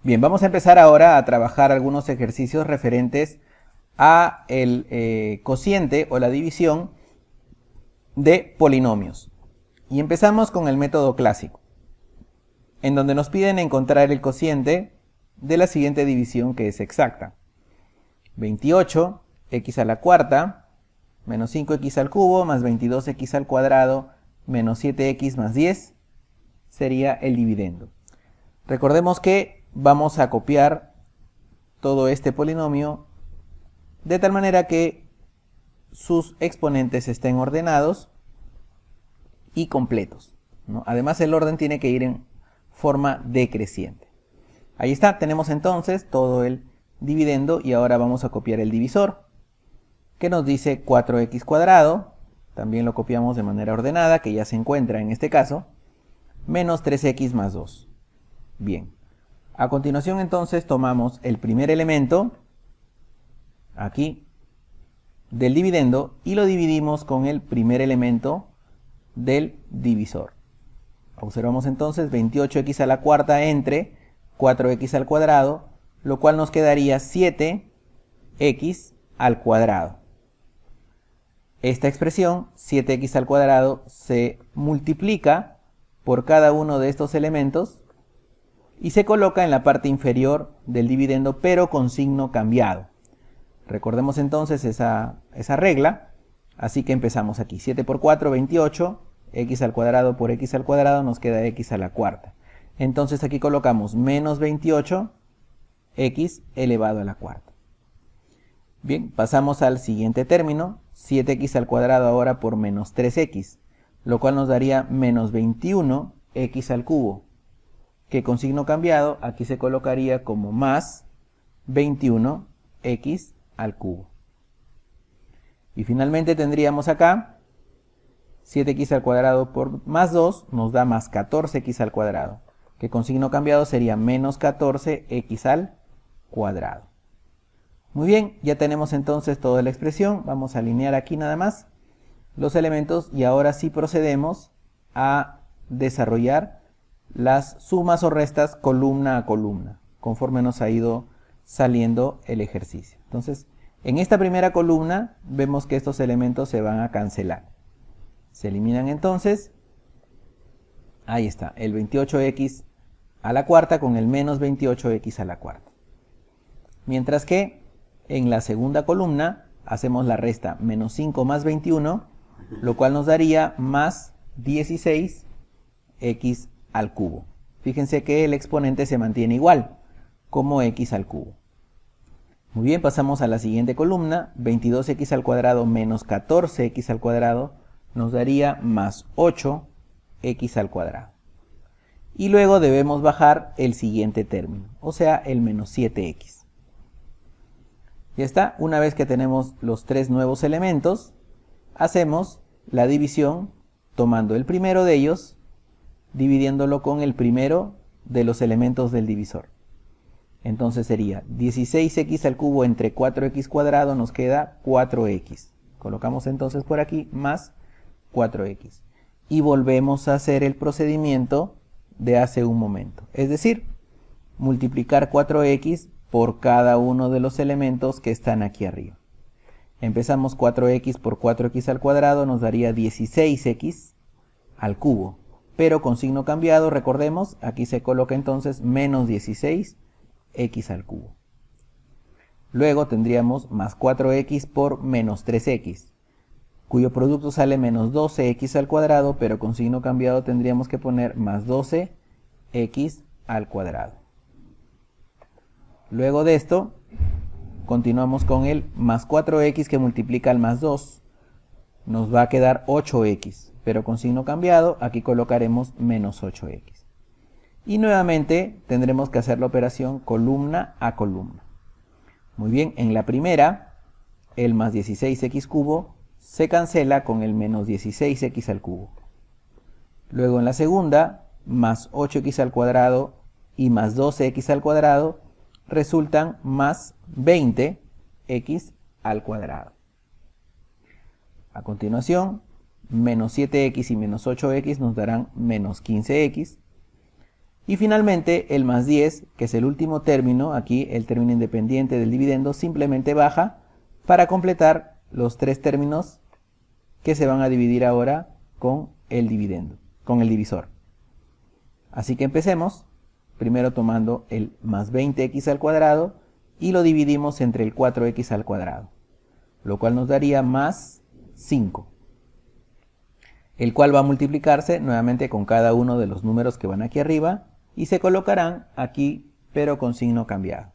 Bien, vamos a empezar ahora a trabajar algunos ejercicios referentes a el cociente o la división de polinomios. Y empezamos con el método clásico, en donde nos piden encontrar el cociente de la siguiente división que es exacta. 28x a la cuarta menos 5x al cubo más 22x al cuadrado menos 7x más 10 sería el dividendo. Recordemos que vamos a copiar todo este polinomio de tal manera que sus exponentes estén ordenados y completos, ¿no? Además, el orden tiene que ir en forma decreciente. Ahí está, tenemos entonces todo el dividendo y ahora vamos a copiar el divisor, que nos dice 4x cuadrado, también lo copiamos de manera ordenada, que ya se encuentra en este caso, menos 3x más 2. Bien, a continuación entonces tomamos el primer elemento, aquí, del dividendo y lo dividimos con el primer elemento del divisor. Observamos entonces 28x a la cuarta entre 4x al cuadrado, lo cual nos quedaría 7x al cuadrado. Esta expresión, 7x al cuadrado, se multiplica por cada uno de estos elementos y se coloca en la parte inferior del dividendo, pero con signo cambiado. Recordemos entonces esa regla, así que empezamos aquí. 7 por 4, 28, x al cuadrado por x al cuadrado nos queda x a la cuarta. Entonces aquí colocamos menos 28, x elevado a la cuarta. Bien, pasamos al siguiente término, 7x al cuadrado ahora por menos 3x, lo cual nos daría menos 21x al cubo, que con signo cambiado aquí se colocaría como más 21x al cubo. Y finalmente tendríamos acá 7x al cuadrado por más 2 nos da más 14x al cuadrado, que con signo cambiado sería menos 14x al cuadrado. Muy bien, ya tenemos entonces toda la expresión. Vamos a alinear aquí nada más los elementos y ahora sí procedemos a desarrollar las sumas o restas columna a columna, conforme nos ha ido saliendo el ejercicio. Entonces, en esta primera columna vemos que estos elementos se van a cancelar. Se eliminan entonces, ahí está, el 28x a la cuarta con el menos 28x a la cuarta. Mientras que en la segunda columna hacemos la resta menos 5 más 21, lo cual nos daría más 16x al cubo. Fíjense que el exponente se mantiene igual, como x al cubo. Muy bien, pasamos a la siguiente columna, 22x al cuadrado menos 14x al cuadrado nos daría más 8x al cuadrado. Y luego debemos bajar el siguiente término, o sea, el menos 7x. Ya está, una vez que tenemos los tres nuevos elementos, hacemos la división tomando el primero de ellos, dividiéndolo con el primero de los elementos del divisor. Entonces sería 16x al cubo entre 4x cuadrado nos queda 4x. Colocamos entonces por aquí más 4x. Y volvemos a hacer el procedimiento de hace un momento. Es decir, multiplicar 4x por cada uno de los elementos que están aquí arriba. Empezamos 4x por 4x al cuadrado nos daría 16x al cubo. Pero con signo cambiado, recordemos, aquí se coloca entonces menos 16x al cubo. Luego tendríamos más 4x por menos 3x, cuyo producto sale menos 12x al cuadrado, pero con signo cambiado tendríamos que poner más 12x al cuadrado. Luego de esto, continuamos con el más 4x que multiplica al más 2. Nos va a quedar 8x, pero con signo cambiado, aquí colocaremos menos 8x. Y nuevamente tendremos que hacer la operación columna a columna. Muy bien, en la primera, el más 16x cubo se cancela con el menos 16x al cubo. Luego en la segunda, más 8x al cuadrado y más 12x al cuadrado resultan más 20x al cuadrado. A continuación, menos 7x y menos 8x nos darán menos 15x. Y finalmente el más 10, que es el último término, aquí el término independiente del dividendo, simplemente baja para completar los tres términos que se van a dividir ahora con el dividendo, con el divisor. Así que empecemos, primero tomando el más 20x al cuadrado y lo dividimos entre el 4x al cuadrado, lo cual nos daría más 5, el cual va a multiplicarse nuevamente con cada uno de los números que van aquí arriba y se colocarán aquí, pero con signo cambiado.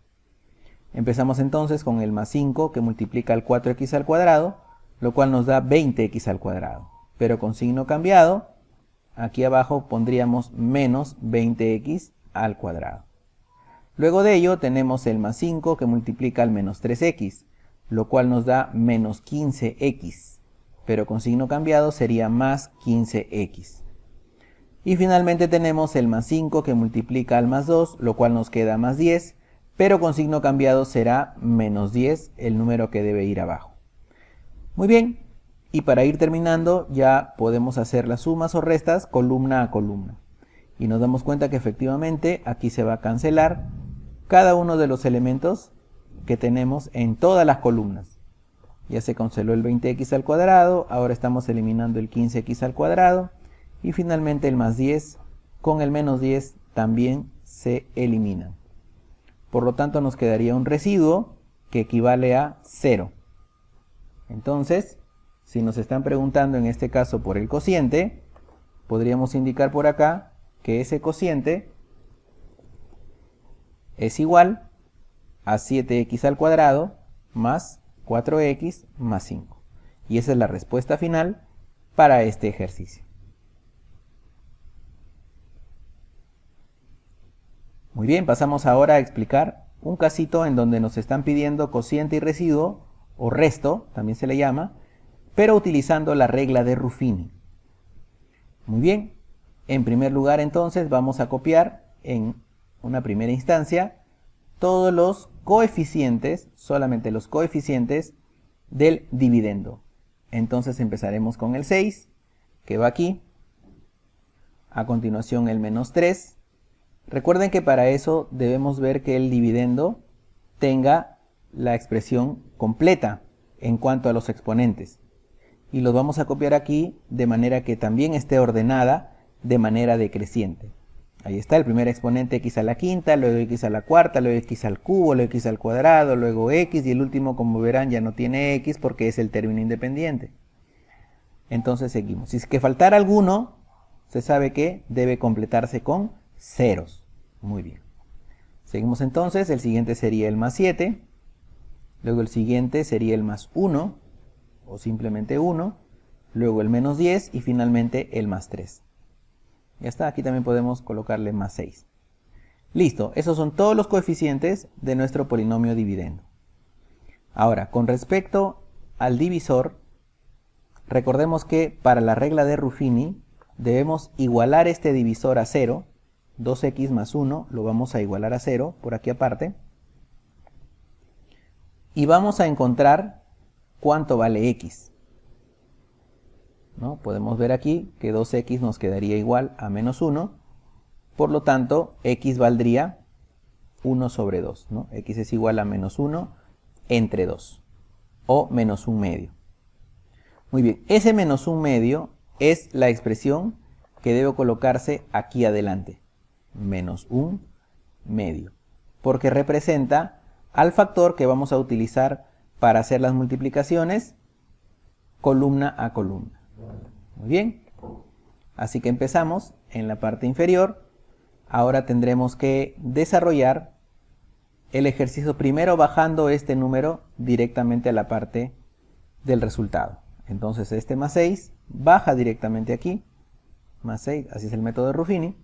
Empezamos entonces con el más 5 que multiplica el 4x al cuadrado, lo cual nos da 20x al cuadrado, pero con signo cambiado. Aquí abajo pondríamos menos 20x al cuadrado. Luego de ello tenemos el más 5 que multiplica el menos 3x, lo cual nos da menos 15x, pero con signo cambiado sería más 15x. Y finalmente tenemos el más 5 que multiplica al más 2, lo cual nos queda más 10, pero con signo cambiado será menos 10, el número que debe ir abajo. Muy bien, y para ir terminando ya podemos hacer las sumas o restas columna a columna. Y nos damos cuenta que efectivamente aquí se va a cancelar cada uno de los elementos que tenemos en todas las columnas. Ya se canceló el 20x al cuadrado, ahora estamos eliminando el 15x al cuadrado. Y finalmente el más 10 con el menos 10 también se eliminan. Por lo tanto nos quedaría un residuo que equivale a 0. Entonces, si nos están preguntando en este caso por el cociente, podríamos indicar por acá que ese cociente es igual a 7x al cuadrado más 4x más 5. Y esa es la respuesta final para este ejercicio. Muy bien, pasamos ahora a explicar un casito en donde nos están pidiendo cociente y residuo, o resto, también se le llama, pero utilizando la regla de Ruffini. Muy bien, en primer lugar entonces vamos a copiar en una primera instancia todos los coeficientes, solamente los coeficientes del dividendo. Entonces empezaremos con el 6, que va aquí, a continuación el menos 3. Recuerden que para eso debemos ver que el dividendo tenga la expresión completa en cuanto a los exponentes. Y los vamos a copiar aquí de manera que también esté ordenada de manera decreciente. Ahí está el primer exponente x a la quinta, luego x a la cuarta, luego x al cubo, luego x al cuadrado, luego x y el último, como verán, ya no tiene x porque es el término independiente. Entonces seguimos. Si es que faltara alguno, se sabe que debe completarse con ceros. Muy bien. Seguimos entonces, el siguiente sería el más 7, luego el siguiente sería el más 1, o simplemente 1, luego el menos 10 y finalmente el más 3. Ya está, aquí también podemos colocarle más 6. Listo, esos son todos los coeficientes de nuestro polinomio dividendo. Ahora, con respecto al divisor, recordemos que para la regla de Ruffini debemos igualar este divisor a 0. 2x más 1 lo vamos a igualar a 0, por aquí aparte. Y vamos a encontrar cuánto vale x. ¿No? Podemos ver aquí que 2x nos quedaría igual a menos 1. Por lo tanto, x valdría 1 sobre 2. ¿No? X es igual a menos 1 entre 2. O menos 1 medio. Muy bien, ese menos 1 medio es la expresión que debe colocarse aquí adelante. Menos 1 medio. Porque representa al factor que vamos a utilizar para hacer las multiplicaciones columna a columna. Muy bien. Así que empezamos en la parte inferior. Ahora tendremos que desarrollar el ejercicio primero bajando este número directamente a la parte del resultado. Entonces este más 6 baja directamente aquí. Más 6, así es el método de Ruffini.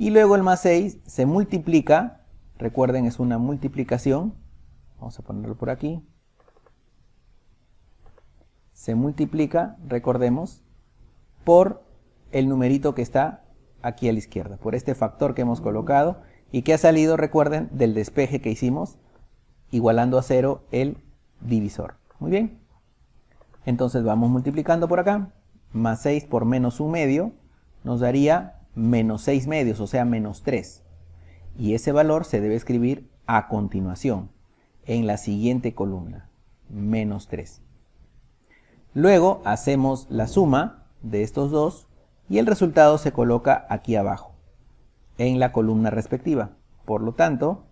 Y luego el más 6 se multiplica. Recuerden, es una multiplicación. Vamos a ponerlo por aquí. Se multiplica, recordemos, por el numerito que está aquí a la izquierda, por este factor que hemos colocado y que ha salido, recuerden, del despeje que hicimos, igualando a 0 el divisor. Muy bien. Entonces vamos multiplicando por acá. Más 6 por menos 1 medio nos daría menos 6 medios, o sea, menos 3. Y ese valor se debe escribir a continuación, en la siguiente columna, menos 3. Luego hacemos la suma de estos dos y el resultado se coloca aquí abajo, en la columna respectiva. Por lo tanto,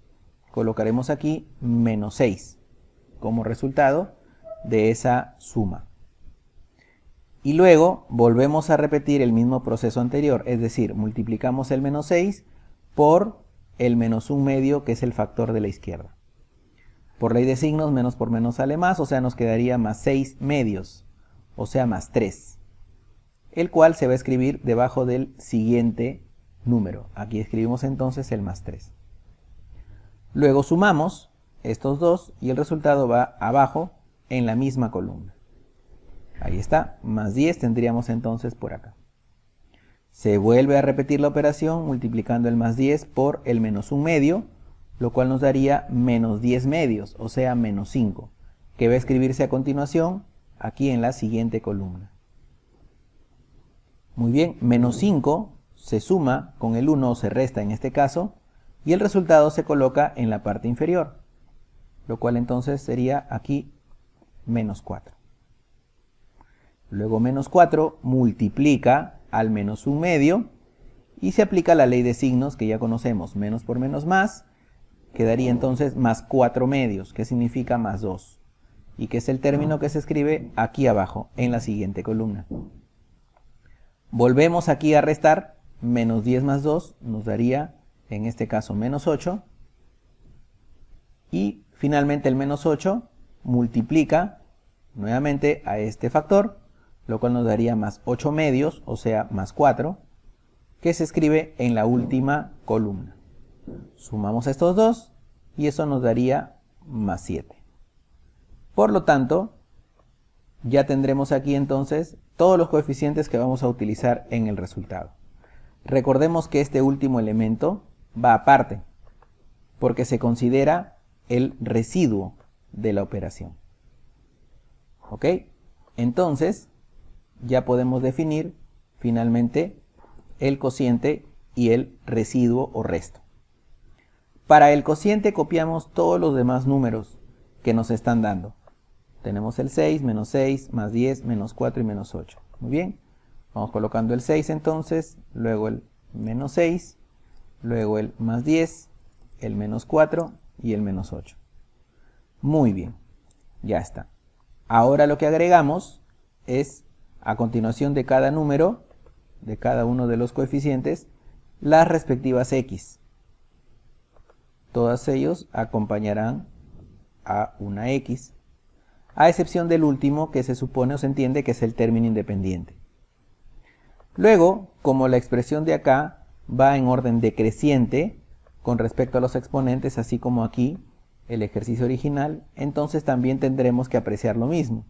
colocaremos aquí menos 6 como resultado de esa suma. Y luego volvemos a repetir el mismo proceso anterior, es decir, multiplicamos el menos 6 por el menos 1 medio, que es el factor de la izquierda. Por ley de signos, menos por menos sale más, o sea, nos quedaría más 6 medios, o sea, más 3, el cual se va a escribir debajo del siguiente número. Aquí escribimos entonces el más 3. Luego sumamos estos dos y el resultado va abajo en la misma columna. Ahí está, más 10 tendríamos entonces por acá. Se vuelve a repetir la operación multiplicando el más 10 por el menos 1 medio, lo cual nos daría menos 10 medios, o sea, menos 5, que va a escribirse a continuación aquí en la siguiente columna. Muy bien, menos 5 se suma con el 1 o se resta en este caso, y el resultado se coloca en la parte inferior, lo cual entonces sería aquí menos 4. Luego menos 4 multiplica al menos 1 medio y se aplica la ley de signos que ya conocemos, menos por menos más, quedaría entonces más 4 medios, que significa más 2, y que es el término que se escribe aquí abajo, en la siguiente columna. Volvemos aquí a restar, menos 10 más 2 nos daría, en este caso, menos 8, y finalmente el menos 8 multiplica nuevamente a este factor, lo cual nos daría más 8 medios, o sea, más 4, que se escribe en la última columna. Sumamos estos dos y eso nos daría más 7. Por lo tanto, ya tendremos aquí entonces todos los coeficientes que vamos a utilizar en el resultado. Recordemos que este último elemento va aparte, porque se considera el residuo de la operación. ¿Ok? Entonces, ya podemos definir finalmente el cociente y el residuo o resto. Para el cociente copiamos todos los demás números que nos están dando. Tenemos el 6, menos 6, más 10, menos 4 y menos 8. Muy bien, vamos colocando el 6 entonces, luego el menos 6, luego el más 10, el menos 4 y el menos 8. Muy bien, ya está. Ahora lo que agregamos es, a continuación de cada número, de cada uno de los coeficientes, las respectivas x. Todos ellos acompañarán a una x, a excepción del último, que se supone o se entiende que es el término independiente. Luego, como la expresión de acá va en orden decreciente con respecto a los exponentes, así como aquí el ejercicio original, entonces también tendremos que apreciar lo mismo.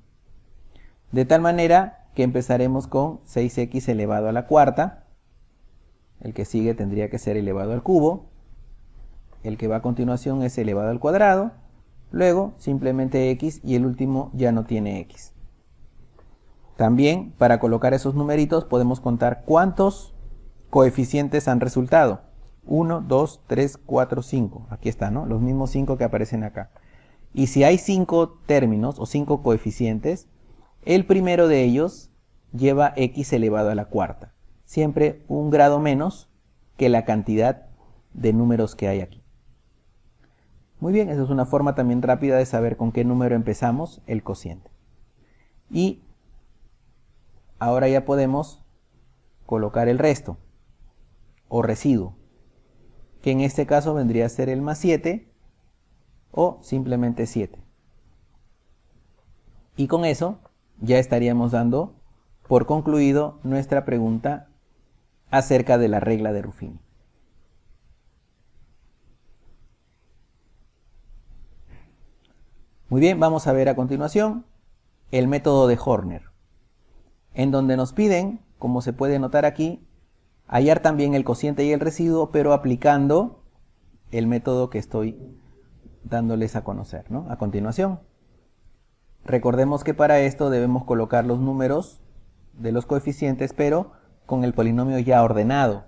De tal manera que empezaremos con 6x elevado a la cuarta, el que sigue tendría que ser elevado al cubo, el que va a continuación es elevado al cuadrado, luego simplemente x y el último ya no tiene x. También para colocar esos numeritos podemos contar cuántos coeficientes han resultado. 1, 2, 3, 4, 5. Aquí está, ¿no? Los mismos 5 que aparecen acá. Y si hay 5 términos o 5 coeficientes, el primero de ellos lleva x elevado a la cuarta. Siempre un grado menos que la cantidad de números que hay aquí. Muy bien, esa es una forma también rápida de saber con qué número empezamos el cociente. Y ahora ya podemos colocar el resto o residuo, que en este caso vendría a ser el más 7 o simplemente 7. Y con eso ya estaríamos dando por concluido nuestra pregunta acerca de la regla de Ruffini. Muy bien, vamos a ver a continuación el método de Horner, en donde nos piden, como se puede notar aquí, hallar también el cociente y el residuo, pero aplicando el método que estoy dándoles a conocer, ¿no? A continuación. Recordemos que para esto debemos colocar los números de los coeficientes, pero con el polinomio ya ordenado,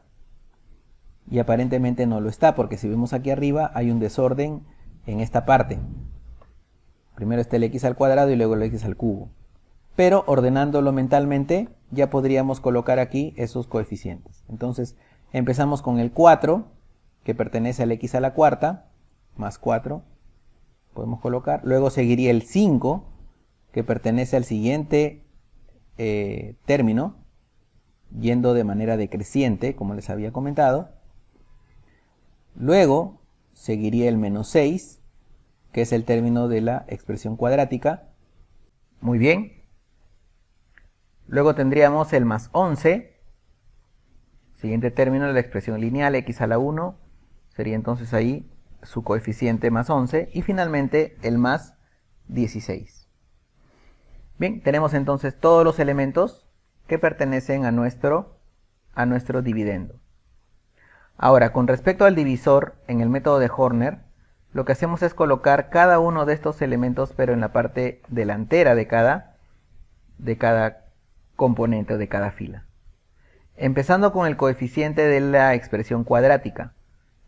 y aparentemente no lo está, porque si vemos aquí arriba hay un desorden en esta parte. Primero está el x al cuadrado y luego el x al cubo. Pero ordenándolo mentalmente ya podríamos colocar aquí esos coeficientes. Entonces empezamos con el 4, que pertenece al x a la cuarta, más 4, podemos colocar. Luego seguiría el 5, que pertenece al siguiente término, yendo de manera decreciente, como les había comentado. Luego seguiría el menos 6, que es el término de la expresión cuadrática. Muy bien. Luego tendríamos el más 11, siguiente término de la expresión lineal, x a la 1, sería entonces ahí su coeficiente más 11, y finalmente el más 16. Bien, tenemos entonces todos los elementos que pertenecen a nuestro dividendo. Ahora, con respecto al divisor, en el método de Horner, lo que hacemos es colocar cada uno de estos elementos, pero en la parte delantera de cada componente o de cada fila. Empezando con el coeficiente de la expresión cuadrática.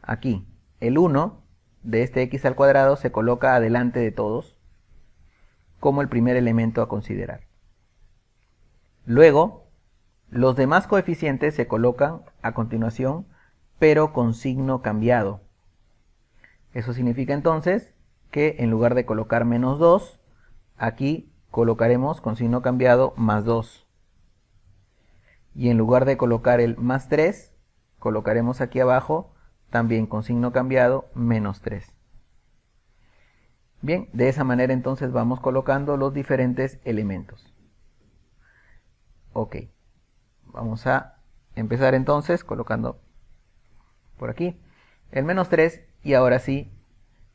Aquí, el 1 de este x al cuadrado se coloca adelante de todos como el primer elemento a considerar. Luego, los demás coeficientes se colocan a continuación, pero con signo cambiado. Eso significa entonces que en lugar de colocar menos 2, aquí colocaremos con signo cambiado más 2. Y en lugar de colocar el más 3, colocaremos aquí abajo, también con signo cambiado, menos 3. Bien, de esa manera entonces vamos colocando los diferentes elementos. Ok, vamos a empezar entonces colocando por aquí el menos 3, y ahora sí,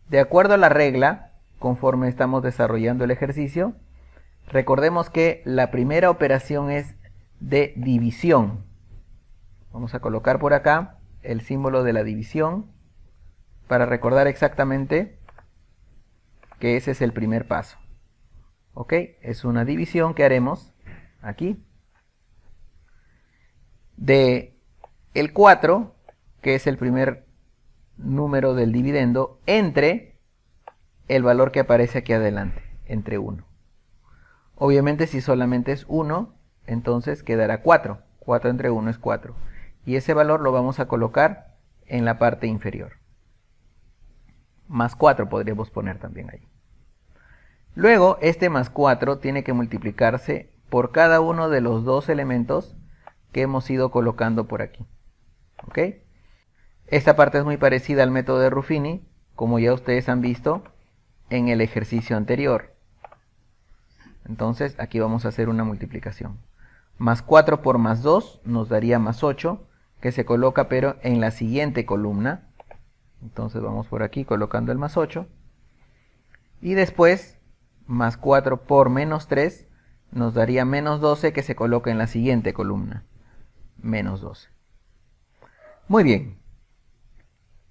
de acuerdo a la regla, conforme estamos desarrollando el ejercicio, recordemos que la primera operación es de división. Vamos a colocar por acá el símbolo de la división para recordar exactamente que ese es el primer paso. Ok, es una división que haremos aquí de el 4, que es el primer número del dividendo, entre el valor que aparece aquí adelante, entre 1. Obviamente si solamente es 1, entonces quedará 4. 4 entre 1 es 4. Y ese valor lo vamos a colocar en la parte inferior. Más 4 podríamos poner también ahí. Luego, este más 4 tiene que multiplicarse por cada uno de los dos elementos que hemos ido colocando por aquí. ¿Ok? Esta parte es muy parecida al método de Ruffini, como ya ustedes han visto en el ejercicio anterior. Entonces, aquí vamos a hacer una multiplicación. Más 4 por más 2 nos daría más 8, que se coloca pero en la siguiente columna. Entonces vamos por aquí colocando el más 8. Y después, más 4 por menos 3 nos daría menos 12, que se coloca en la siguiente columna. Menos 12. Muy bien.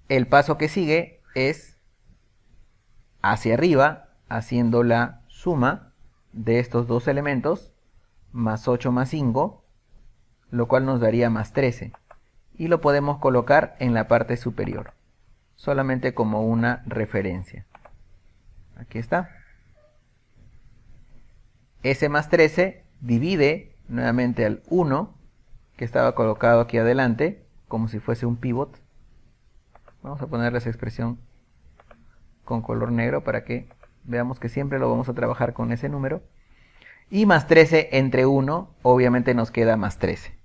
El paso que sigue es hacia arriba, haciendo la suma de estos dos elementos, más 8 más 5, lo cual nos daría más 13. Y lo podemos colocar en la parte superior, solamente como una referencia. Aquí está. Ese más 13 divide nuevamente al 1, que estaba colocado aquí adelante, como si fuese un pivot. Vamos a ponerle esa expresión con color negro para que veamos que siempre lo vamos a trabajar con ese número. Y más 13 entre 1, obviamente nos queda más 13.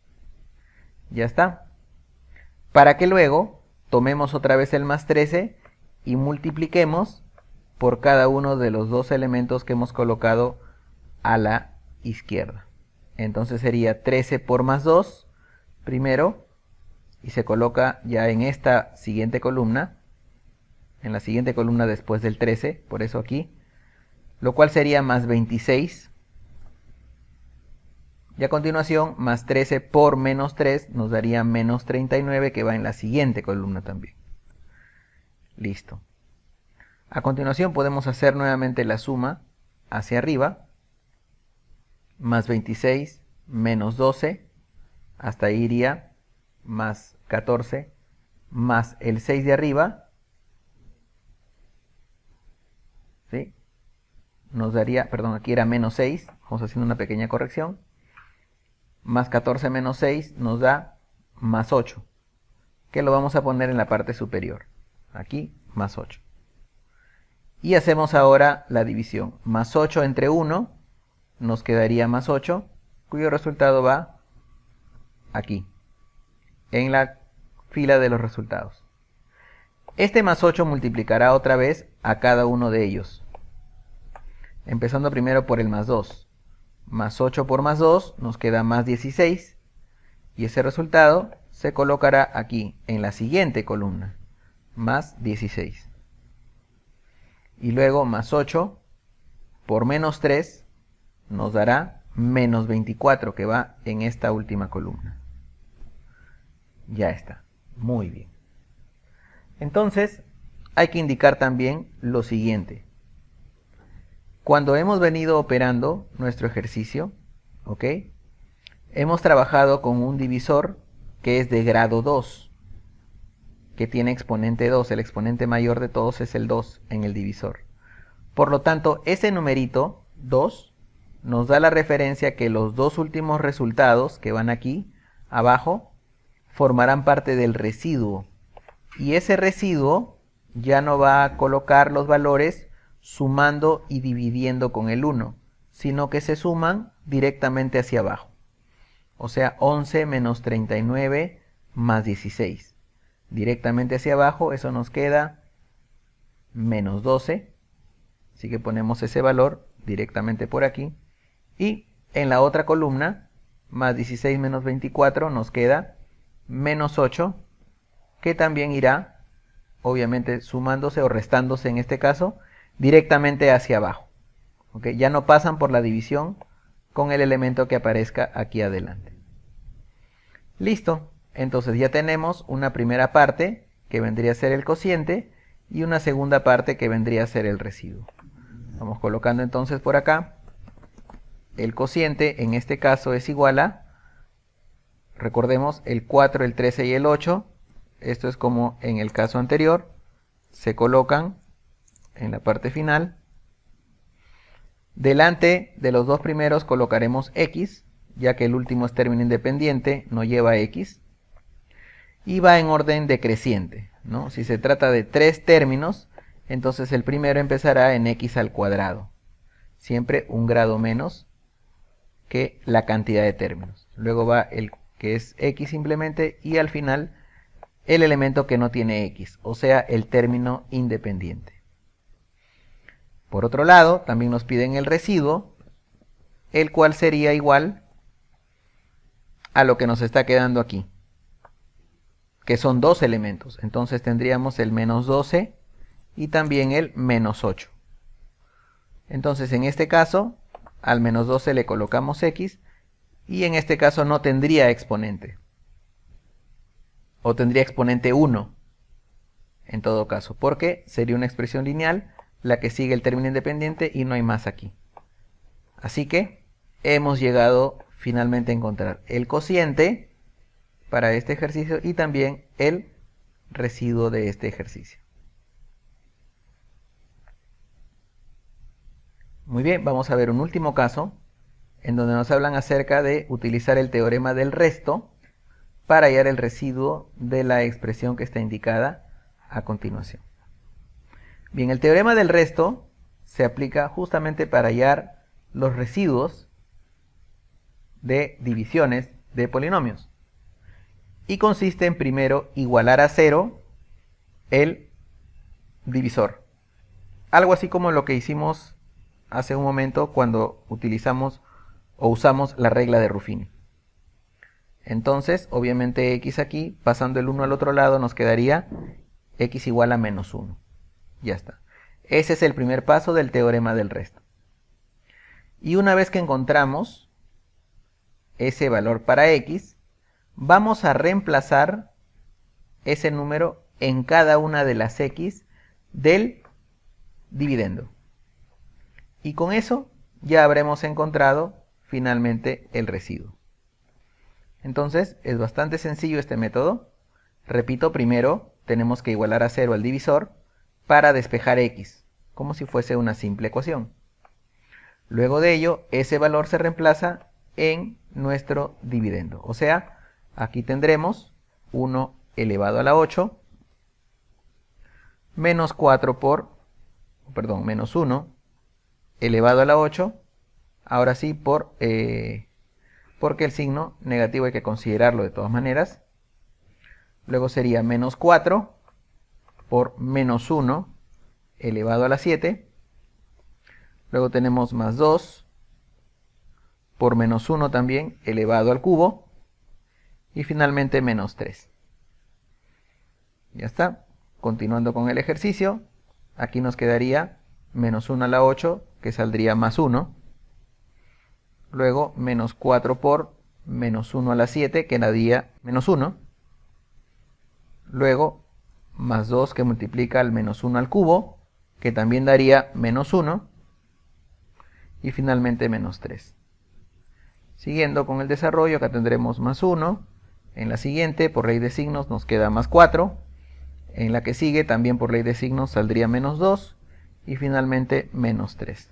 Ya está. Para que luego tomemos otra vez el más 13 y multipliquemos por cada uno de los dos elementos que hemos colocado a la izquierda. Entonces sería 13 por más 2 primero, y se coloca ya en esta siguiente columna, en la siguiente columna después del 13, por eso aquí, lo cual sería más 26. Y a continuación, más 13 por menos 3 nos daría menos 39, que va en la siguiente columna también. Listo. A continuación podemos hacer nuevamente la suma hacia arriba. Más 26 menos 12, hasta ahí iría más 14 más el 6 de arriba, ¿sí? Nos daría, perdón, aquí era menos 6, vamos haciendo una pequeña corrección, más 14 menos 6 nos da más 8, que lo vamos a poner en la parte superior, aquí más 8. Y hacemos ahora la división, más 8 entre 1 nos quedaría más 8, cuyo resultado va aquí, en la fila de los resultados. Este más 8 multiplicará otra vez a cada uno de ellos, empezando primero por el más 2. Más 8 por más 2 nos queda más 16, y ese resultado se colocará aquí, en la siguiente columna, más 16. Y luego más 8 por menos 3 nos dará menos 24, que va en esta última columna. Ya está. Muy bien. Entonces, hay que indicar también lo siguiente. Cuando hemos venido operando nuestro ejercicio, ¿ok? Hemos trabajado con un divisor que es de grado 2, que tiene exponente 2. El exponente mayor de todos es el 2 en el divisor. Por lo tanto, ese numerito 2 nos da la referencia que los dos últimos resultados que van aquí abajo formarán parte del residuo. Y ese residuo ya no va a colocar los valores sumando y dividiendo con el 1, sino que se suman directamente hacia abajo. O sea, 11 menos 39 más 16. Directamente hacia abajo, eso nos queda menos 12. Así que ponemos ese valor directamente por aquí. Y en la otra columna, más 16 menos 24, nos queda menos 8, que también irá, obviamente, sumándose o restándose en este caso, directamente hacia abajo. ¿Okay? Ya no pasan por la división con el elemento que aparezca aquí adelante. Listo. Entonces ya tenemos una primera parte que vendría a ser el cociente y una segunda parte que vendría a ser el residuo. Vamos colocando entonces por acá. El cociente en este caso es igual a, recordemos, el 4, el 13 y el 8. Esto es como en el caso anterior. Se colocan en la parte final. Delante de los dos primeros colocaremos X, ya que el último es término independiente, no lleva X. Y va en orden decreciente, ¿no? Si se trata de 3 términos, entonces el primero empezará en X al cuadrado. Siempre un grado menos que la cantidad de términos. Luego va el que es X simplemente y al final el elemento que no tiene X, o sea, el término independiente. Por otro lado, también nos piden el residuo, el cual sería igual a lo que nos está quedando aquí, que son dos elementos. Entonces tendríamos el menos 12 y también el menos 8. Entonces en este caso, al menos 12 le colocamos X y en este caso no tendría exponente. O tendría exponente 1 en todo caso, porque sería una expresión lineal la que sigue el término independiente y no hay más aquí. Así que hemos llegado finalmente a encontrar el cociente para este ejercicio y también el residuo de este ejercicio. Muy bien, vamos a ver un último caso en donde nos hablan acerca de utilizar el teorema del resto para hallar el residuo de la expresión que está indicada a continuación. Bien, el teorema del resto se aplica justamente para hallar los residuos de divisiones de polinomios. Y consiste en primero igualar a 0 el divisor. Algo así como lo que hicimos hace un momento cuando utilizamos o usamos la regla de Ruffini. Entonces, obviamente x aquí, pasando el 1 al otro lado, nos quedaría x igual a menos 1. Ya está. Ese es el primer paso del teorema del resto. Y una vez que encontramos ese valor para x, vamos a reemplazar ese número en cada una de las x del dividendo. Y con eso ya habremos encontrado finalmente el residuo. Entonces es bastante sencillo este método. Repito, primero tenemos que igualar a 0 al divisor para despejar x, como si fuese una simple ecuación. Luego de ello, ese valor se reemplaza en nuestro dividendo. O sea, aquí tendremos 1 elevado a la 8 menos 1 elevado a la 8, ahora sí porque el signo negativo hay que considerarlo de todas maneras. Luego sería menos 4 por menos 1 elevado a la 7. Luego tenemos más 2 por menos 1 también elevado al cubo. Y finalmente menos 3. Ya está. Continuando con el ejercicio, aquí nos quedaría menos 1 a la 8, que saldría más 1. Luego menos 4 por menos 1 a la 7, que daría menos 1. Luego más 2 que multiplica al menos 1 al cubo, que también daría menos 1. Y finalmente menos 3. Siguiendo con el desarrollo, acá tendremos más 1. En la siguiente, por ley de signos, nos queda más 4. En la que sigue, también por ley de signos, saldría menos 2. Y finalmente menos 3.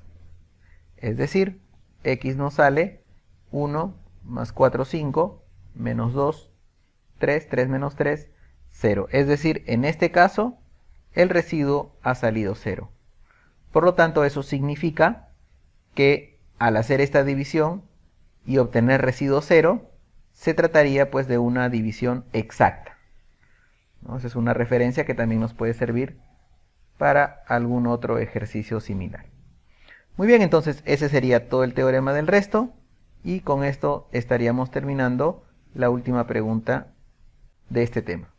Es decir, x nos sale 1 más 4, 5, menos 2, 3, 3 menos 3, 0. Es decir, en este caso, el residuo ha salido 0. Por lo tanto, eso significa que al hacer esta división y obtener residuo 0, se trataría pues de una división exacta. Esa es una referencia que también nos puede servir para algún otro ejercicio similar. Muy bien, entonces ese sería todo el teorema del resto y con esto estaríamos terminando la última pregunta de este tema.